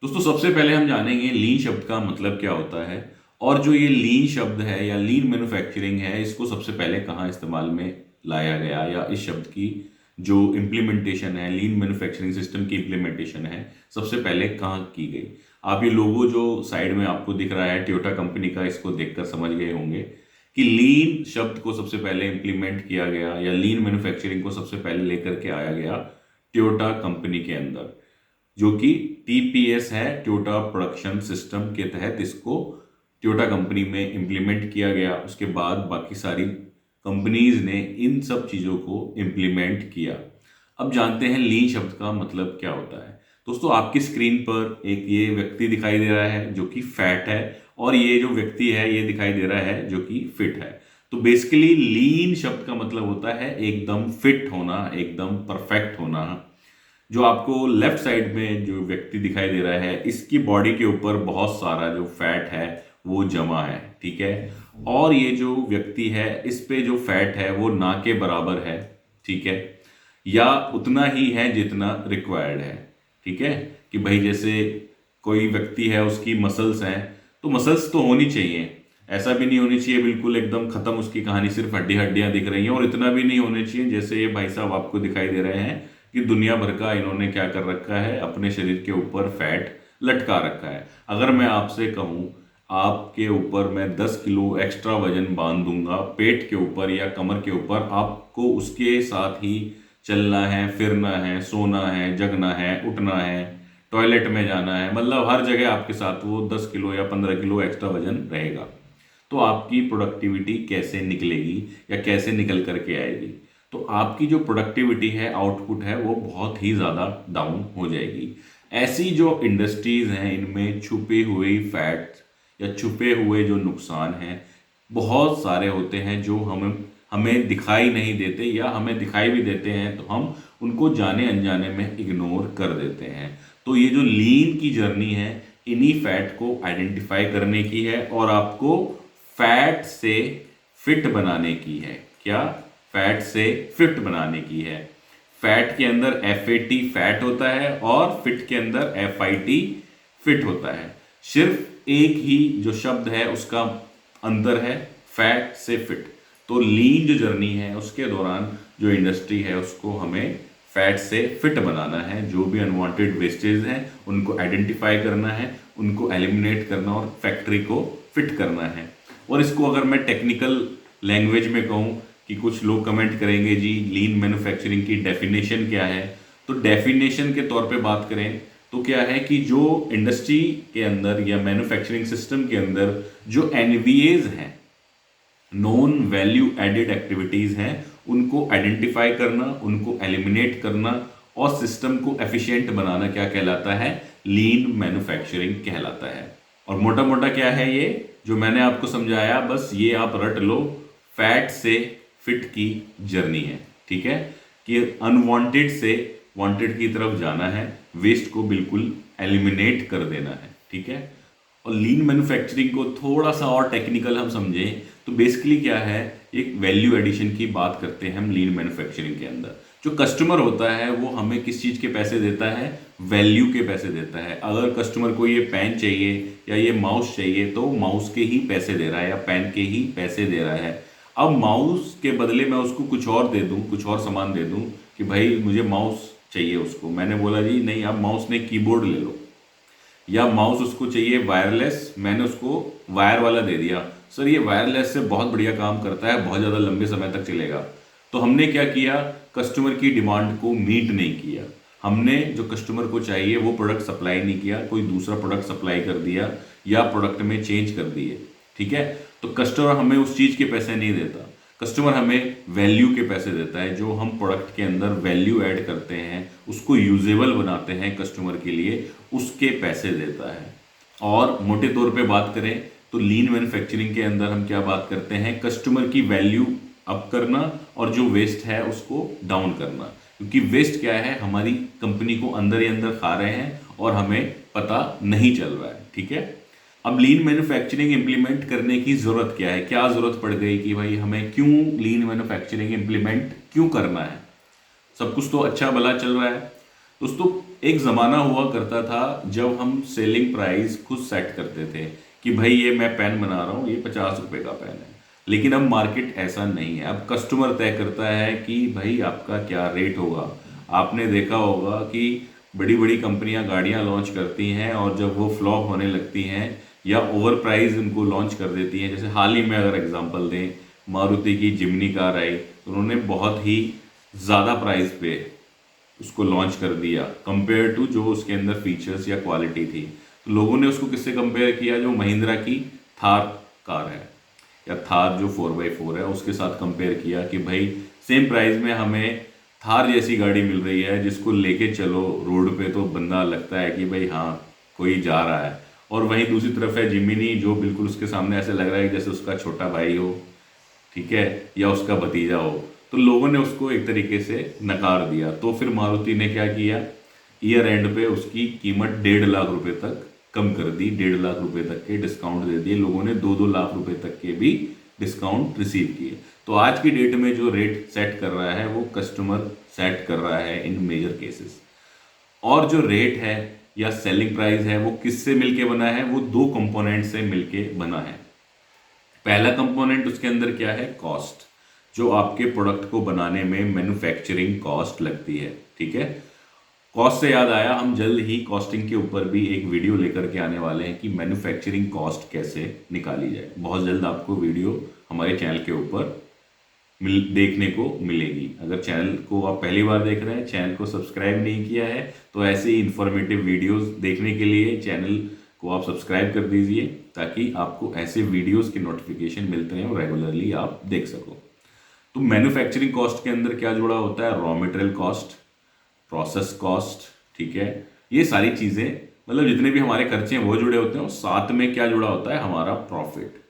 दोस्तों सबसे पहले हम जानेंगे लीन शब्द का मतलब क्या होता है और जो ये लीन शब्द है या लीन मैन्युफैक्चरिंग है इसको सबसे पहले कहाँ इस्तेमाल में लाया गया या इस शब्द की जो इम्प्लीमेंटेशन है लीन मैन्युफैक्चरिंग सिस्टम की इम्प्लीमेंटेशन है सबसे पहले कहाँ की गई। आप ये लोगो जो साइड में आपको दिख रहा है टोयोटा कंपनी का, इसको देखकर समझ गए होंगे कि लीन शब्द को सबसे पहले इम्प्लीमेंट किया गया या लीन मैन्युफैक्चरिंग को सबसे पहले लेकर के आया गया टोयोटा कंपनी के अंदर, जो कि टीपीएस है, टोयोटा प्रोडक्शन सिस्टम के तहत इसको टोयोटा कंपनी में इम्प्लीमेंट किया गया। उसके बाद बाकी सारी कंपनीज ने इन सब चीज़ों को इम्प्लीमेंट किया। अब जानते हैं लीन शब्द का मतलब क्या होता है। दोस्तों आपकी स्क्रीन पर एक ये व्यक्ति दिखाई दे रहा है जो कि फैट है और ये जो व्यक्ति है ये दिखाई दे रहा है जो कि फिट है। तो बेसिकली लीन शब्द का मतलब होता है एकदम फिट होना, एकदम परफेक्ट होना। जो आपको लेफ्ट साइड में जो व्यक्ति दिखाई दे रहा है इसकी बॉडी के ऊपर बहुत सारा जो फैट है वो जमा है, ठीक है। और ये जो व्यक्ति है इस पे जो फैट है वो ना के बराबर है, ठीक है, या उतना ही है जितना रिक्वायर्ड है, ठीक है। कि भाई जैसे कोई व्यक्ति है उसकी मसल्स हैं तो मसल्स तो होनी चाहिए, ऐसा भी नहीं होनी चाहिए बिल्कुल एकदम खत्म उसकी कहानी, सिर्फ हड्डियां दिख रही हैं, और इतना भी नहीं होने चाहिए जैसे ये भाई साहब आपको दिखाई दे रहे हैं कि दुनिया भर का इन्होंने क्या कर रखा है, अपने शरीर के ऊपर फैट लटका रखा है। अगर मैं आपसे कहूँ आपके ऊपर मैं 10 किलो एक्स्ट्रा वजन बांध दूंगा पेट के ऊपर या कमर के ऊपर, आपको उसके साथ ही चलना है, फिरना है, सोना है, जगना है, उठना है, टॉयलेट में जाना है, मतलब हर जगह आपके साथ वो 10 किलो या 15 किलो एक्स्ट्रा वजन रहेगा। तो आपकी प्रोडक्टिविटी कैसे निकलेगी या कैसे निकल करके आएगी? तो आपकी जो प्रोडक्टिविटी है, आउटपुट है, वो बहुत ही ज़्यादा डाउन हो जाएगी। ऐसी जो इंडस्ट्रीज़ हैं इनमें छुपे हुए फैट या छुपे हुए जो नुकसान हैं बहुत सारे होते हैं जो हमें हमें दिखाई नहीं देते, या हमें दिखाई भी देते हैं तो हम उनको जाने अनजाने में इग्नोर कर देते हैं। तो ये जो लीन की जर्नी है इन्हीं फैट को आइडेंटिफाई करने की है और आपको फैट से फिट बनाने की है। क्या? फैट से फिट बनाने की है। फैट के अंदर FAT फैट होता है और फिट के अंदर FIT फिट होता है। सिर्फ एक ही जो शब्द है उसका अंतर है, फैट से फिट। तो लीन जो जर्नी है उसके दौरान जो इंडस्ट्री है उसको हमें फैट से फिट बनाना है। जो भी अनवांटेड वेस्टेज हैं उनको आइडेंटिफाई करना है, उनको एलिमिनेट करना और फैक्ट्री को फिट करना है। और इसको अगर मैं टेक्निकल लैंग्वेज में कहूँ कि कुछ लोग कमेंट करेंगे जी लीन मैन्युफैक्चरिंग की डेफिनेशन क्या है, तो डेफिनेशन के तौर पे बात करें तो क्या है कि जो इंडस्ट्री के अंदर या मैन्युफैक्चरिंग सिस्टम के अंदर जो NVAs हैं, नॉन वैल्यू एडेड एक्टिविटीज़ हैं, उनको आइडेंटिफाई करना, उनको एलिमिनेट करना और सिस्टम को एफिशिएंट बनाना क्या कहलाता है? लीन मैन्युफैक्चरिंग कहलाता है। और मोटा मोटा क्या है ये जो मैंने आपको समझाया, बस ये आप रट लो, फैट से फिट की जर्नी है, ठीक है। कि अनवांटेड से वांटेड की तरफ जाना है, वेस्ट को बिल्कुल एलिमिनेट कर देना है, ठीक है। और लीन मैन्युफैक्चरिंग को थोड़ा सा और टेक्निकल हम समझें तो बेसिकली क्या है, एक वैल्यू एडिशन की बात करते हैं हम लीन मैन्युफैक्चरिंग के अंदर। जो कस्टमर होता है वो हमें किस चीज़ के पैसे देता है? वैल्यू के पैसे देता है। अगर कस्टमर को ये पेन चाहिए या ये माउस चाहिए तो माउस के ही पैसे दे रहा है या पेन के ही पैसे दे रहा है। अब माउस के बदले मैं उसको कुछ और दे दूँ, कुछ और सामान दे दूँ कि भाई मुझे माउस चाहिए, उसको मैंने बोला जी नहीं आप माउस ने कीबोर्ड ले लो, या माउस उसको चाहिए वायरलेस, मैंने उसको वायर वाला दे दिया, सर ये वायरलेस से बहुत बढ़िया काम करता है, बहुत ज़्यादा लंबे समय तक चलेगा। तो हमने क्या किया? कस्टमर की डिमांड को मीट नहीं किया, हमने जो कस्टमर को चाहिए वो प्रोडक्ट सप्लाई नहीं किया, कोई दूसरा प्रोडक्ट सप्लाई कर दिया या प्रोडक्ट में चेंज कर दिए, ठीक है। तो कस्टमर हमें उस चीज़ के पैसे नहीं देता, कस्टमर हमें वैल्यू के पैसे देता है। जो हम प्रोडक्ट के अंदर वैल्यू ऐड करते हैं, उसको यूजेबल बनाते हैं कस्टमर के लिए, उसके पैसे देता है। और मोटे तौर पे बात करें तो लीन मैन्युफैक्चरिंग के अंदर हम क्या बात करते हैं? कस्टमर की वैल्यू अप करना और जो वेस्ट है उसको डाउन करना। क्योंकि वेस्ट क्या है, हमारी कंपनी को अंदर ही अंदर खा रहे हैं और हमें पता नहीं चल रहा है, ठीक है। अब लीन मैन्युफैक्चरिंग इंप्लीमेंट करने की ज़रूरत क्या है? क्या ज़रूरत पड़ गई कि भाई हमें क्यों लीन मैन्युफैक्चरिंग इंप्लीमेंट क्यों करना है? सब कुछ तो अच्छा भला चल रहा है। दोस्तों एक ज़माना हुआ करता था जब हम सेलिंग प्राइस खुद सेट करते थे कि भाई ये मैं पेन बना रहा हूँ, ये 50 रुपये का पेन है। लेकिन अब मार्केट ऐसा नहीं है, अब कस्टमर तय करता है कि भाई आपका क्या रेट होगा। आपने देखा होगा कि बड़ी बड़ी कंपनियां गाड़ियां लॉन्च करती हैं और जब वो फ्लॉप होने लगती हैं या ओवर प्राइस उनको लॉन्च कर देती हैं, जैसे हाल ही में अगर एग्जांपल दें, मारुति की जिमनी कार आई तो उन्होंने बहुत ही ज़्यादा प्राइस पे उसको लॉन्च कर दिया कंपेयर टू जो उसके अंदर फीचर्स या क्वालिटी थी। तो लोगों ने उसको किससे कंपेयर किया, जो महिंद्रा की थार कार है या थार जो 4x4 है उसके साथ कंपेयर किया कि भाई सेम प्राइस में हमें थार जैसी गाड़ी मिल रही है जिसको लेके चलो रोड पे तो बंदा लगता है कि भाई हाँ कोई जा रहा है। और वहीं दूसरी तरफ है जिमिनी जो बिल्कुल उसके सामने ऐसे लग रहा है जैसे उसका छोटा भाई हो, ठीक है, या उसका भतीजा हो। तो लोगों ने उसको एक तरीके से नकार दिया। तो फिर मारुति ने क्या किया, ईयर एंड पे उसकी कीमत 1.5 लाख रुपए तक कम कर दी, 1.5 लाख रुपए तक के डिस्काउंट दे दिए। लोगों ने 2-2 लाख रुपए तक के भी डिस्काउंट रिसीव किए। तो आज की डेट में जो रेट सेट कर रहा है वो कस्टमर सेट कर रहा है इन मेजर केसेस। और जो रेट है या सेलिंग प्राइस है वो किससे मिलके बना है, वो दो कंपोनेंट से मिलके बना है। पहला कंपोनेंट उसके अंदर क्या है, कॉस्ट, जो आपके प्रोडक्ट को बनाने में मैन्युफैक्चरिंग कॉस्ट लगती है, ठीक है। कॉस्ट से याद आया, हम जल्द ही कॉस्टिंग के ऊपर भी एक वीडियो लेकर के आने वाले हैं कि मैन्युफैक्चरिंग कॉस्ट कैसे निकाली जाए। बहुत जल्द आपको वीडियो हमारे चैनल के ऊपर देखने को मिलेगी। अगर चैनल को आप पहली बार देख रहे हैं, चैनल को सब्सक्राइब नहीं किया है, तो ऐसे ही इंफॉर्मेटिव वीडियोस देखने के लिए चैनल को आप सब्सक्राइब कर दीजिए ताकि आपको ऐसे वीडियोस के नोटिफिकेशन मिलते हैं और रेगुलरली आप देख सको। तो मैन्युफैक्चरिंग कॉस्ट के अंदर क्या जुड़ा होता है, raw material cost, process cost, ठीक है, ये सारी चीज़ें, मतलब जितने भी हमारे खर्चे हैं वो जुड़े होते हैं। और साथ में क्या जुड़ा होता है, हमारा प्रॉफिट,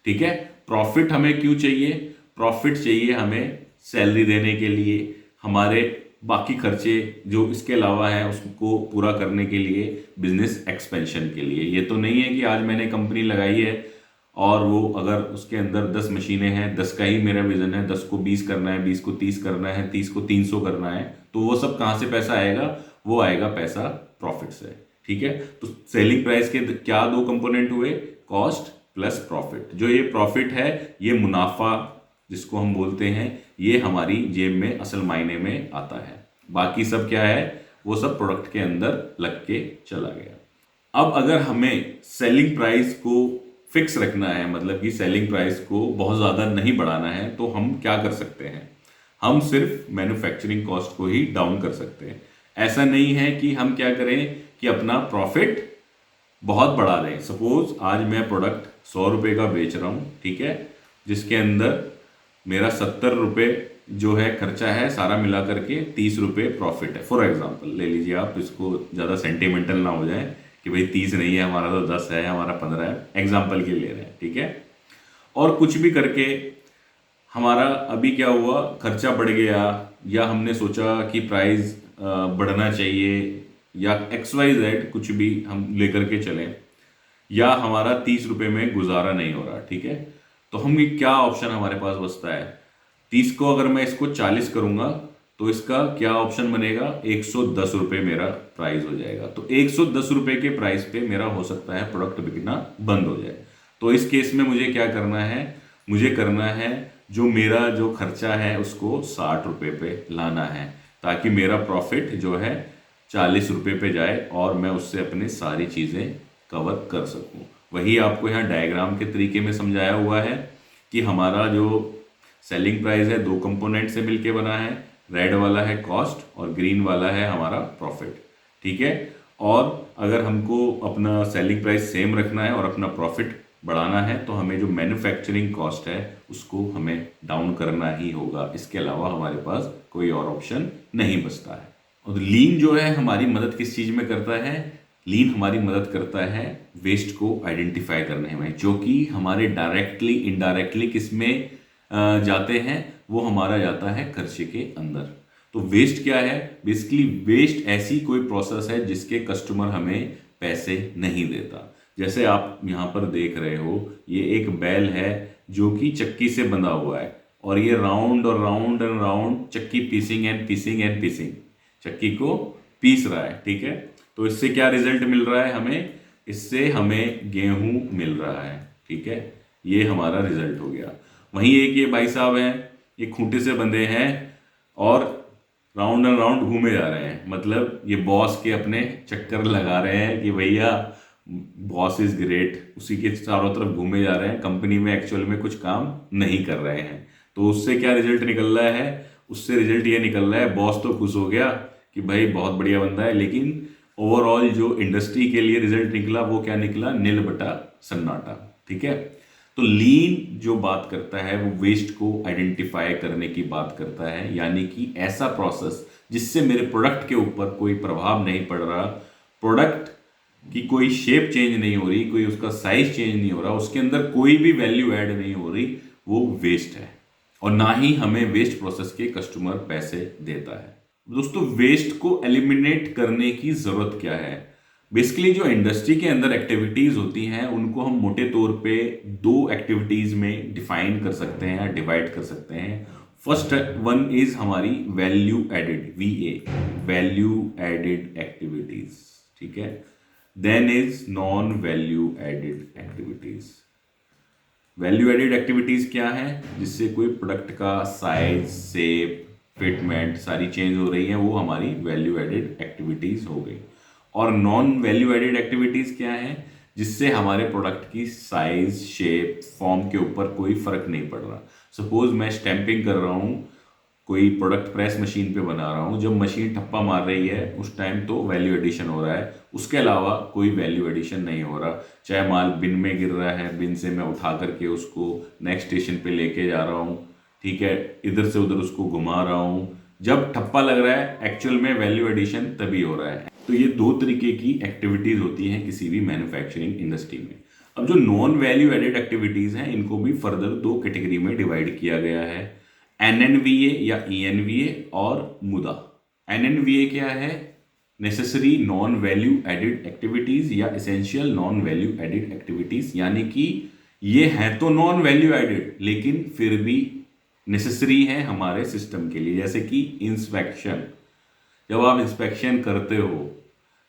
ठीक है। प्रॉफिट हमें क्यों चाहिए, प्रॉफिट चाहिए हमें सैलरी देने के लिए, हमारे बाकी खर्चे जो इसके अलावा हैं उसको पूरा करने के लिए, बिजनेस एक्सपेंशन के लिए। ये तो नहीं है कि आज मैंने कंपनी लगाई है और वो अगर उसके अंदर 10 मशीनें हैं, 10 का ही मेरा विजन है, 10 को 20 करना है, 20 को 30 करना है, 30 को 300 करना है, तो वो सब कहाँ से पैसा आएगा, वो आएगा पैसा प्रॉफिट से, ठीक है। तो सेलिंग प्राइस के क्या दो कंपोनेंट हुए, कॉस्ट प्लस प्रॉफिट। जो ये प्रॉफिट है ये मुनाफा जिसको हम बोलते हैं, ये हमारी जेब में असल मायने में आता है। बाकी सब क्या है, वो सब प्रोडक्ट के अंदर लग के चला गया। अब अगर हमें सेलिंग प्राइस को फिक्स रखना है, मतलब कि सेलिंग प्राइस को बहुत ज़्यादा नहीं बढ़ाना है, तो हम क्या कर सकते हैं, हम सिर्फ मैन्युफैक्चरिंग कॉस्ट को ही डाउन कर सकते हैं। ऐसा नहीं है कि हम क्या करें कि अपना प्रॉफिट बहुत बढ़ा दें। सपोज आज मैं प्रोडक्ट 100 रुपये का बेच रहा हूँ, ठीक है, जिसके अंदर मेरा 70 रुपये जो है खर्चा है, सारा मिला करके 30 रुपये प्रॉफिट है। फॉर एग्जांपल ले लीजिए आप, इसको ज़्यादा सेंटिमेंटल ना हो जाए कि भाई 30 नहीं है हमारा तो 10 है, हमारा 15 है, एग्जांपल के लिए ले रहे हैं, ठीक है। और कुछ भी करके हमारा अभी क्या हुआ, खर्चा बढ़ गया, या हमने सोचा कि प्राइस बढ़ना चाहिए, या XYZ कुछ भी हम लेकर के चलें, या हमारा 30 रुपये में गुजारा नहीं हो रहा, ठीक है। तो हम ये क्या ऑप्शन हमारे पास बचता है, 30 को अगर मैं इसको 40 करूंगा तो इसका क्या ऑप्शन बनेगा, 110 रुपये मेरा प्राइस हो जाएगा। तो 110 रुपये के प्राइस पे मेरा हो सकता है प्रोडक्ट बिकना बंद हो जाए। तो इस केस में मुझे क्या करना है, मुझे करना है जो मेरा जो खर्चा है उसको 60 रुपये पे लाना है, ताकि मेरा प्रॉफिट जो है 40 रुपये पे जाए और मैं उससे अपनी सारी चीज़ें कवर कर सकूं। वही आपको यहाँ डायग्राम के तरीके में समझाया हुआ है कि हमारा जो सेलिंग प्राइस है दो कंपोनेंट से मिलके बना है, रेड वाला है कॉस्ट और ग्रीन वाला है हमारा प्रॉफिट, ठीक है। और अगर हमको अपना सेलिंग प्राइस सेम रखना है और अपना प्रॉफिट बढ़ाना है तो हमें जो मैन्युफैक्चरिंग कॉस्ट है उसको हमें डाउन करना ही होगा। इसके अलावा हमारे पास कोई और ऑप्शन नहीं बचता है। और लीन जो है हमारी मदद किस चीज़ में करता है, लीन हमारी मदद करता है वेस्ट को आइडेंटिफाई करने में, जो कि हमारे डायरेक्टली इनडायरेक्टली किस में जाते हैं, वो हमारा जाता है खर्चे के अंदर। तो वेस्ट क्या है, बेसिकली वेस्ट ऐसी कोई प्रोसेस है जिसके कस्टमर हमें पैसे नहीं देता। जैसे आप यहाँ पर देख रहे हो, ये एक बैल है जो कि चक्की से बंधा हुआ है और ये राउंड और राउंड एंड राउंड चक्की पीसिंग एंड पीसिंग एंड पीसिंग, चक्की को पीस रहा है, ठीक है। तो इससे क्या रिजल्ट मिल रहा है हमें, इससे हमें गेहूं मिल रहा है, ठीक है। ये हमारा रिजल्ट हो गया। वहीं एक ये भाई साहब हैं, ये खूंटे से बंधे हैं और राउंड एंड राउंड घूमे जा रहे हैं, मतलब ये बॉस के अपने चक्कर लगा रहे हैं कि भैया बॉस इज ग्रेट, उसी के चारों तरफ घूमे जा रहे हैं, कंपनी में एक्चुअल में कुछ काम नहीं कर रहे हैं। तो उससे क्या रिजल्ट निकल रहा है, उससे रिजल्ट ये निकल रहा है, बॉस तो खुश हो गया कि भाई बहुत बढ़िया बंदा है, लेकिन ओवरऑल जो इंडस्ट्री के लिए रिजल्ट निकला वो क्या निकला, नील बटा सन्नाटा, ठीक है। तो लीन जो बात करता है वो वेस्ट को आइडेंटिफाई करने की बात करता है, यानी कि ऐसा प्रोसेस जिससे मेरे प्रोडक्ट के ऊपर कोई प्रभाव नहीं पड़ रहा, प्रोडक्ट की कोई शेप चेंज नहीं हो रही, कोई उसका साइज चेंज नहीं हो रहा, उसके अंदर कोई भी वैल्यू ऐड नहीं हो रही, वो वेस्ट है। और ना ही हमें वेस्ट प्रोसेस के कस्टमर पैसे देता है। दोस्तों, वेस्ट को एलिमिनेट करने की जरूरत क्या है? बेसिकली जो इंडस्ट्री के अंदर एक्टिविटीज होती हैं उनको हम मोटे तौर पे दो एक्टिविटीज में डिफाइन कर सकते हैं या डिवाइड कर सकते हैं। फर्स्ट वन इज हमारी value added, VA, value added activities, ठीक है। Then is non value added activities. Value added activities क्या है, जिससे कोई प्रोडक्ट का साइज, शेप, फिटमेंट सारी चेंज हो रही है, वो हमारी वैल्यू एडेड एक्टिविटीज हो गई। और नॉन वैल्यू एडेड एक्टिविटीज क्या है, जिससे हमारे प्रोडक्ट की साइज, शेप, फॉर्म के ऊपर कोई फर्क नहीं पड़ रहा। सपोज मैं स्टैंपिंग कर रहा हूँ, कोई प्रोडक्ट प्रेस मशीन पे बना रहा हूँ, जब मशीन ठप्पा मार रही है उस टाइम तो वैल्यू एडिशन हो रहा है, उसके अलावा कोई वैल्यू एडिशन नहीं हो रहा। चाहे माल बिन में गिर रहा है, बिन से मैं उठा करके उसको नेक्स्ट स्टेशन पे लेके जा रहा हूँ, ठीक है, इधर से उधर उसको घुमा रहा हूँ, जब ठप्पा लग रहा है एक्चुअल में वैल्यू एडिशन तभी हो रहा है। तो ये दो तरीके की एक्टिविटीज होती हैं किसी भी मैन्युफैक्चरिंग इंडस्ट्री में। अब जो नॉन वैल्यू एडेड एक्टिविटीज हैं इनको भी फर्दर दो कैटेगरी में डिवाइड किया गया है, NNVA या ENVA और मुदा। NNVA क्या है, necessary non value added activities या essential non value added activities, यानी कि ये हैं तो नॉन वैल्यू एडेड लेकिन फिर भी नेसेसरी है हमारे सिस्टम के लिए। जैसे कि इंस्पेक्शन, जब आप इंस्पेक्शन करते हो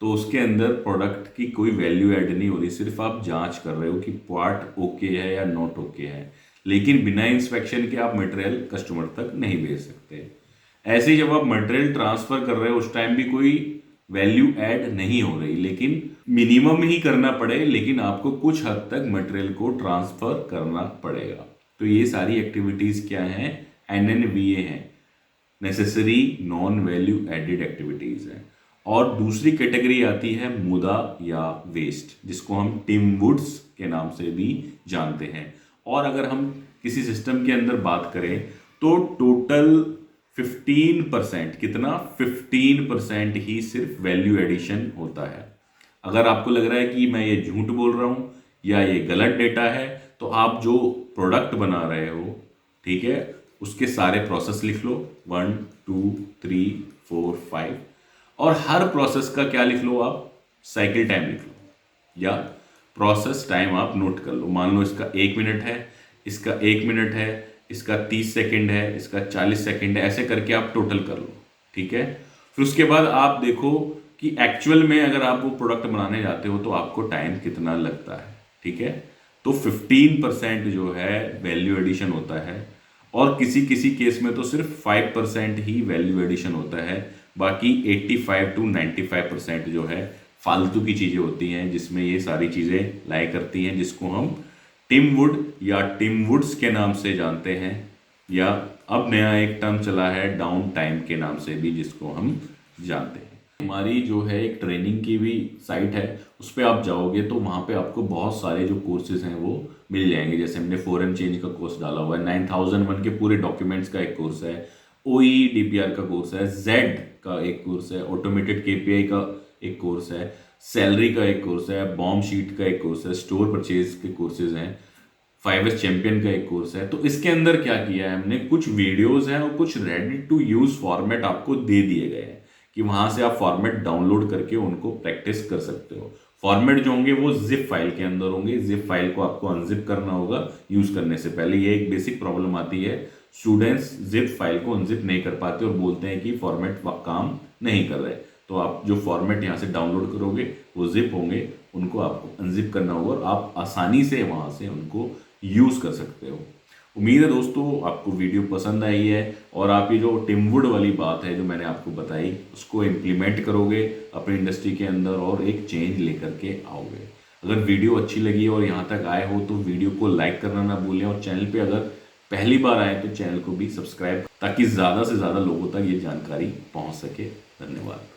तो उसके अंदर प्रोडक्ट की कोई वैल्यू ऐड नहीं हो रही, सिर्फ आप जांच कर रहे हो कि पार्ट ओके है या नॉट ओके है, लेकिन बिना इंस्पेक्शन के आप मटेरियल कस्टमर तक नहीं भेज सकते। ऐसे ही जब आप मटेरियल ट्रांसफर कर रहे हो उस टाइम भी कोई वैल्यू ऐड नहीं हो रही, लेकिन मिनिमम ही करना पड़े, लेकिन आपको कुछ हद तक मटेरियल को ट्रांसफर करना पड़ेगा। तो ये सारी एक्टिविटीज क्या हैं, NNVA हैं, necessary non value added activities है। और दूसरी कैटेगरी आती है मुदा या वेस्ट, जिसको हम टिम वुड्स के नाम से भी जानते हैं। और अगर हम किसी सिस्टम के अंदर बात करें तो टोटल 15%, कितना, 15% ही सिर्फ वैल्यू एडिशन होता है। अगर आपको लग रहा है कि मैं ये झूठ बोल रहा हूँ या ये गलत डेटा है, तो आप जो प्रोडक्ट बना रहे हो, ठीक है, उसके सारे प्रोसेस लिख लो, 1 2 3 4 5, और हर प्रोसेस का क्या लिख लो आप, साइकिल टाइम लिख लो या प्रोसेस टाइम आप नोट कर लो। मान लो इसका 1 मिनट है, इसका 1 मिनट है, इसका 30 सेकेंड है, इसका 40 सेकेंड है, ऐसे करके आप टोटल कर लो, ठीक है। फिर उसके बाद आप देखो कि एक्चुअल में अगर आप वो प्रोडक्ट बनाने जाते हो तो आपको टाइम कितना लगता है, ठीक है। तो 15% जो है वैल्यू एडिशन होता है, और किसी किसी केस में तो सिर्फ 5% ही वैल्यू एडिशन होता है, बाकी 85 to 95% जो है फालतू की चीज़ें होती हैं, जिसमें ये सारी चीज़ें लाई करती हैं, जिसको हम टिम वुड या टिम वुड्स के नाम से जानते हैं, या अब नया एक टर्म चला है डाउन टाइम के नाम से भी, जिसको हम जानते हैं। हमारी जो है एक ट्रेनिंग की भी साइट है, उस पर आप जाओगे तो वहाँ पे आपको बहुत सारे जो कोर्सेज हैं वो मिल जाएंगे। जैसे हमने फॉरेन चेंज का कोर्स डाला हुआ है, 9001 के पूरे डॉक्यूमेंट्स का एक कोर्स है, OEDPR का कोर्स है, Z का एक कोर्स है, ऑटोमेटेड KPI का एक कोर्स है, सैलरी का एक कोर्स है, बॉम्ब शीट का एक कोर्स है, स्टोर परचेज के कोर्सेज हैं, 5S चैंपियन का एक कोर्स है। तो इसके अंदर क्या किया है हमने, कुछ वीडियोस हैं और कुछ रेडी टू यूज फॉर्मेट आपको दे दिए गए हैं कि वहां से आप फॉर्मेट डाउनलोड करके उनको प्रैक्टिस कर सकते हो। फॉर्मेट जो होंगे वो जिप फाइल के अंदर होंगे, जिप फाइल को आपको अनजिप करना होगा यूज करने से पहले। ये एक बेसिक प्रॉब्लम आती है, स्टूडेंट्स जिप फाइल को अनजिप नहीं कर पाते और बोलते हैं कि फॉर्मेट काम नहीं कर रहे। तो आप जो फॉर्मेट यहाँ से डाउनलोड करोगे वो जिप होंगे, उनको आपको अनजिप करना होगा और आप आसानी से वहाँ से उनको यूज़ कर सकते हो। उम्मीद है दोस्तों आपको वीडियो पसंद आई है और आप ये जो टिमवुड वाली बात है जो मैंने आपको बताई उसको इम्प्लीमेंट करोगे अपनी इंडस्ट्री के अंदर और एक चेंज लेकर के आओगे। अगर वीडियो अच्छी लगी और यहाँ तक आए हो तो वीडियो को लाइक करना ना भूलें और चैनल पे अगर पहली बार आए तो चैनल को भी सब्सक्राइब, ताकि ज़्यादा से ज़्यादा लोगों तक ये जानकारी पहुँच सके। धन्यवाद।